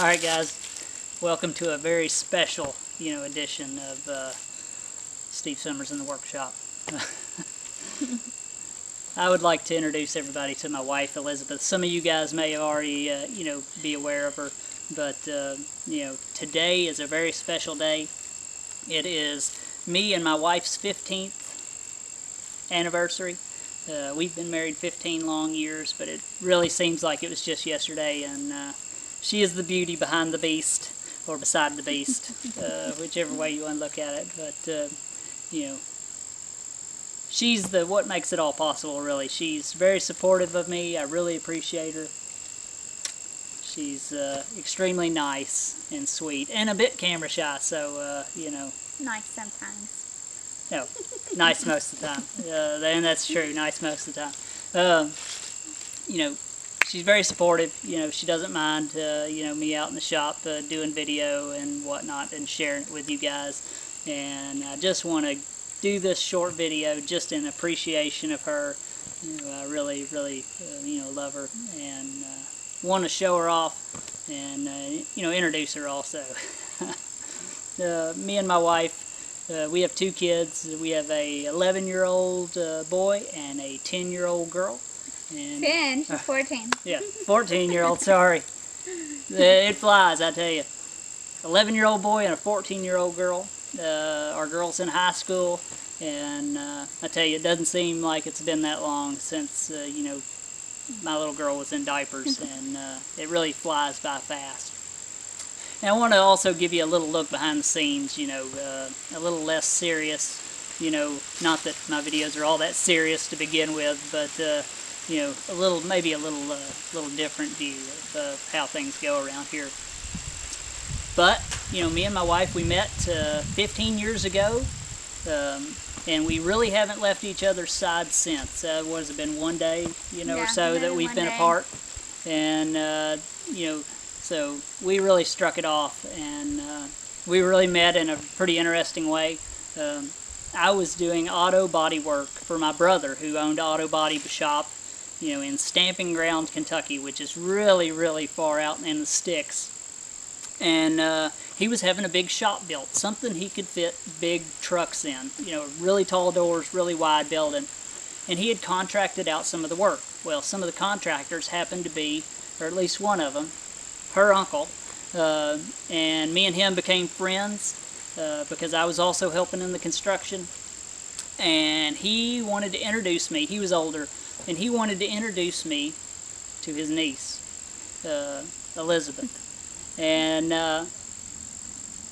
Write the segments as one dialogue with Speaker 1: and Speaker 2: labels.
Speaker 1: Alright guys, welcome to a very special, edition of Steve Summers in the Workshop. I would like to introduce everybody to my wife, Elizabeth. Some of you guys may already, be aware of her, but, today is a very special day. It is me and my wife's 15th anniversary. We've been married 15 long years, but it really seems like it was just yesterday, and she is the beauty behind the beast, or beside the beast, whichever way you want to look at it. But, she's what makes it all possible, really. She's very supportive of me. I really appreciate her. She's extremely nice and sweet, and a bit camera shy, so,
Speaker 2: Nice sometimes.
Speaker 1: No, nice most of the time. And that's true, nice most of the time. She's very supportive. She doesn't mind, me out in the shop doing video and whatnot and sharing it with you guys. And I just want to do this short video just in appreciation of her. I really, really, love her and want to show her off and, introduce her also. Me and my wife, we have two kids. We have a 11-year-old boy and a 10-year-old girl. And
Speaker 2: 10, she's 14.
Speaker 1: Yeah, 14-year-old, sorry. It flies, I tell you. 11-year-old boy and a 14-year-old girl. Our girl's in high school, and I tell you, it doesn't seem like it's been that long since, my little girl was in diapers, and it really flies by fast. And I want to also give you a little look behind the scenes, a little less serious, not that my videos are all that serious to begin with, but, maybe a little different view of how things go around here. But, me and my wife, we met 15 years ago, and we really haven't left each other's side since. What has it been, one day, or so that we've been apart? And, so we really struck it off, and we really met in a pretty interesting way. I was doing auto body work for my brother, who owned an auto body shop, in Stamping Ground, Kentucky, which is really, really far out in the sticks. And he was having a big shop built, something he could fit big trucks in, really tall doors, really wide building. And he had contracted out some of the work. Well, some of the contractors happened to be, or at least one of them, her uncle, and me and him became friends because I was also helping in the construction. And he wanted to introduce me. He was older, and he wanted to introduce me to his niece, Elizabeth. And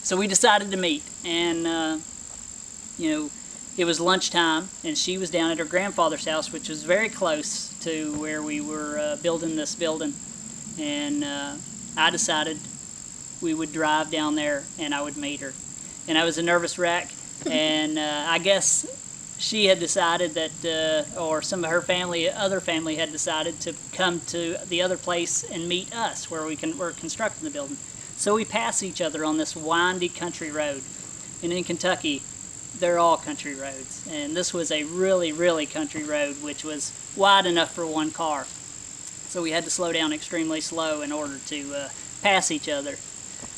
Speaker 1: so we decided to meet. And it was lunchtime, and she was down at her grandfather's house, which was very close to where we were building this building. And I decided we would drive down there and I would meet her. And I was a nervous wreck, and I guess she had decided that, or some of her family, other family had decided to come to the other place and meet us where we're constructing the building. So we pass each other on this windy country road. And in Kentucky, they're all country roads. And this was a really, really country road, which was wide enough for one car. So we had to slow down extremely slow in order to pass each other.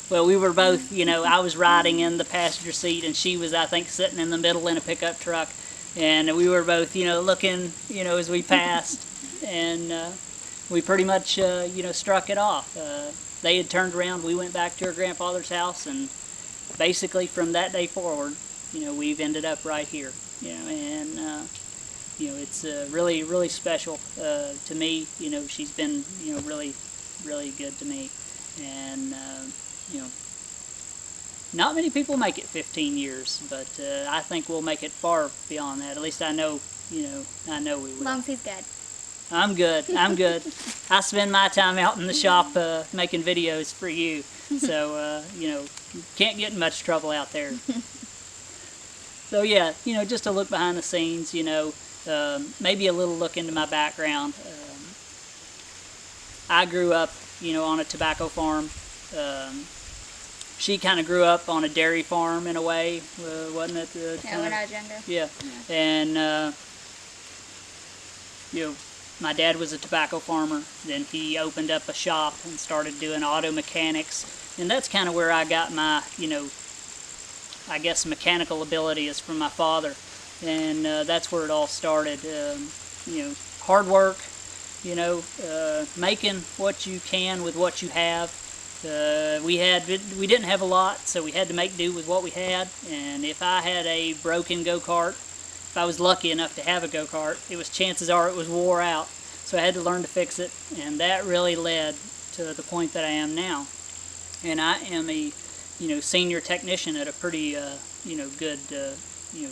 Speaker 1: Well, we were both, I was riding in the passenger seat, and she was, I think, sitting in the middle in a pickup truck. And we were both, looking, as we passed. And we pretty much, struck it off. They had turned around, we went back to her grandfather's house, and basically from that day forward, we've ended up right here. And it's really, really special to me. She's been, really, really good to me. And, not many people make it 15 years, but I think we'll make it far beyond that. At least I know, I know we will.
Speaker 2: As long as he's good.
Speaker 1: I'm good. I'm good. I spend my time out in the shop making videos for you. So, can't get in much trouble out there. So, yeah, just a look behind the scenes, maybe a little look into my background. I grew up, on a tobacco farm. She kind of grew up on a dairy farm in a way, wasn't it?
Speaker 2: Yeah, when I was younger.
Speaker 1: Yeah. And, my dad was a tobacco farmer. Then he opened up a shop and started doing auto mechanics. And that's kind of where I got my, I guess mechanical ability is from my father. And that's where it all started. Hard work, making what you can with what you have. We didn't have a lot, so we had to make do with what we had. And if I had a broken go-kart, if I was lucky enough to have a go-kart, chances are it was wore out. So I had to learn to fix it, and that really led to the point that I am now. And I am a senior technician at a pretty good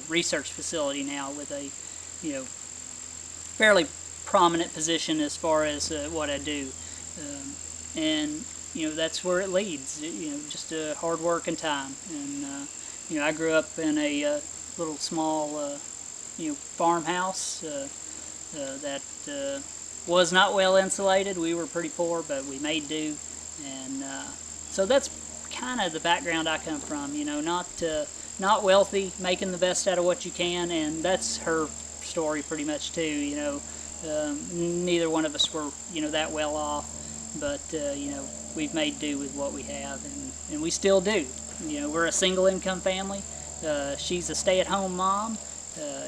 Speaker 1: research facility now with a fairly prominent position as far as what I do. And that's where it leads, just hard work and time. And I grew up in a little small farmhouse that was not well insulated. We were pretty poor, but we made do. And so that's kind of the background I come from, not wealthy, making the best out of what you can. And that's her story pretty much too. Neither one of us were that well off, but we've made do with what we have, and we still do. We're a single income family. She's a stay-at-home mom.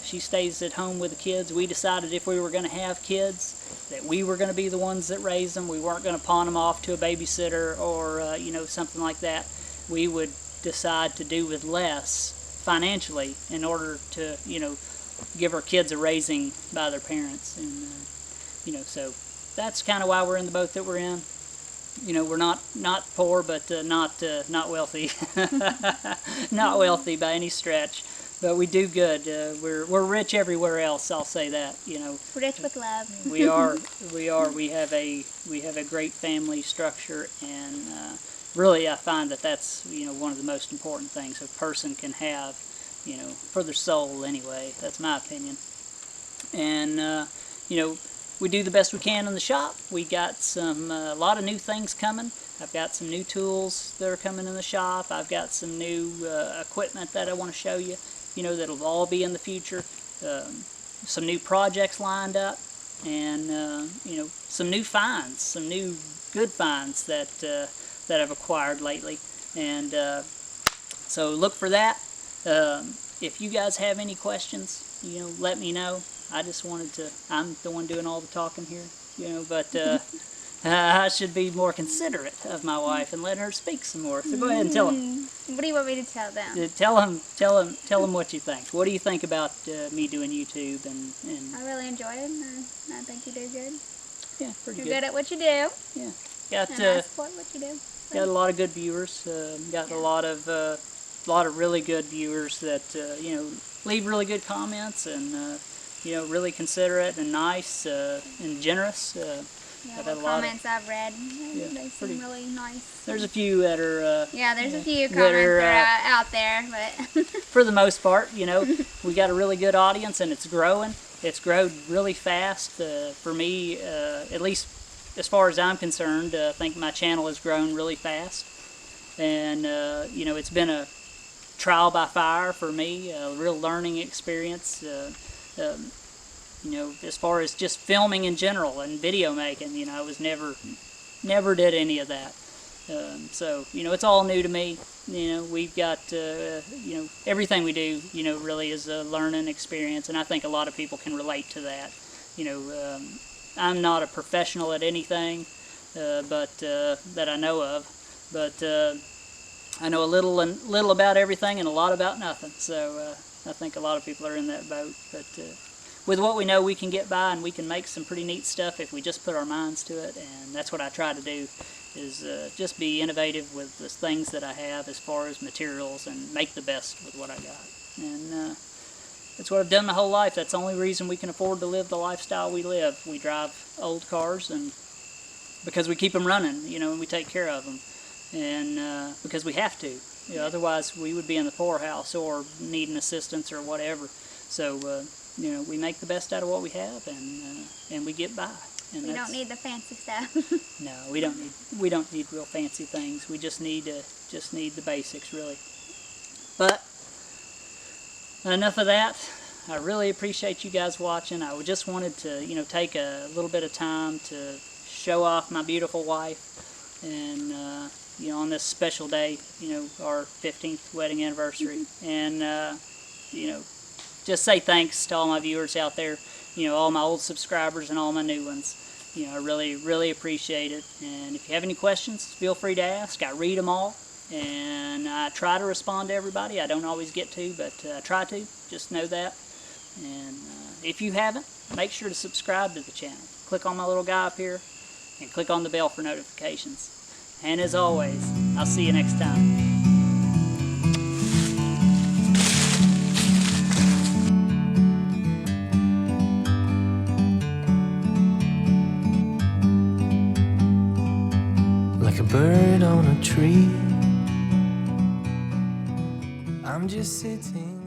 Speaker 1: She stays at home with the kids. We decided if we were going to have kids that we were going to be the ones that raised them. We weren't going to pawn them off to a babysitter or something like that. We would decide to do with less financially in order to give our kids a raising by their parents. And so that's kind of why we're in the boat that we're in. We're not poor, but not wealthy. Not wealthy by any stretch, but we do good. We're rich everywhere else, I'll say that.
Speaker 2: Rich with love.
Speaker 1: we are. We have a great family structure, and really I find that that's one of the most important things a person can have, for their soul anyway. That's my opinion. And we do the best we can in the shop. We got a lot of new things coming. I've got some new tools that are coming in the shop. I've got some new equipment that I want to show you, that'll all be in the future. Some new projects lined up, and some new finds, some new good finds that I've acquired lately. And so look for that. If you guys have any questions, let me know. I just wanted to, I'm the one doing all the talking here, but I should be more considerate of my wife and let her speak some more. So go ahead and tell them.
Speaker 2: What do you want me to tell them?
Speaker 1: Tell them what you think. What do you think about me doing YouTube? And
Speaker 2: I really enjoy it. I think you do good.
Speaker 1: Yeah, pretty good.
Speaker 2: You're good at what you do.
Speaker 1: Yeah,
Speaker 2: And I support what you do.
Speaker 1: got a lot of good viewers. Got a lot of really good viewers that leave really good comments and really considerate and nice and generous.
Speaker 2: Yeah, the comments I've read, they seem really nice.
Speaker 1: There's a few that are...
Speaker 2: there's a few comments that are out there, but...
Speaker 1: for the most part, we got a really good audience, and it's growing. It's grown really fast. For me, at least as far as I'm concerned, I think my channel has grown really fast. And, it's been a trial by fire for me, a real learning experience. As far as just filming in general and video making, I was never did any of that. So, it's all new to me. We've got, everything we do, really is a learning experience, and I think a lot of people can relate to that. I'm not a professional at anything, but that I know of, but I know a little about everything and a lot about nothing. So I think a lot of people are in that boat, but with what we know, we can get by, and we can make some pretty neat stuff if we just put our minds to it. And that's what I try to do, is just be innovative with the things that I have as far as materials and make the best with what I got. And that's what I've done my whole life. That's the only reason we can afford to live the lifestyle we live. We drive old cars, and because we keep them running, and we take care of them, and because we have to. Otherwise we would be in the poorhouse or needing assistance or whatever. So we make the best out of what we have, and we get by. And
Speaker 2: we don't need the fancy stuff.
Speaker 1: No, we don't need real fancy things. We just need the basics, really. But enough of that. I really appreciate you guys watching. I just wanted to, take a little bit of time to show off my beautiful wife, and on this special day, our 15th wedding anniversary, and just say thanks to all my viewers out there, all my old subscribers and all my new ones. I really appreciate it. And if you have any questions, feel free to ask. I read them all, and I try to respond to everybody. I don't always get to, but I try to. Just know that. And if you haven't, make sure to subscribe to the channel. Click on my little guy up here, and click on the bell for notifications. And as always, I'll see you next time.
Speaker 3: Like a bird on a tree, I'm just sitting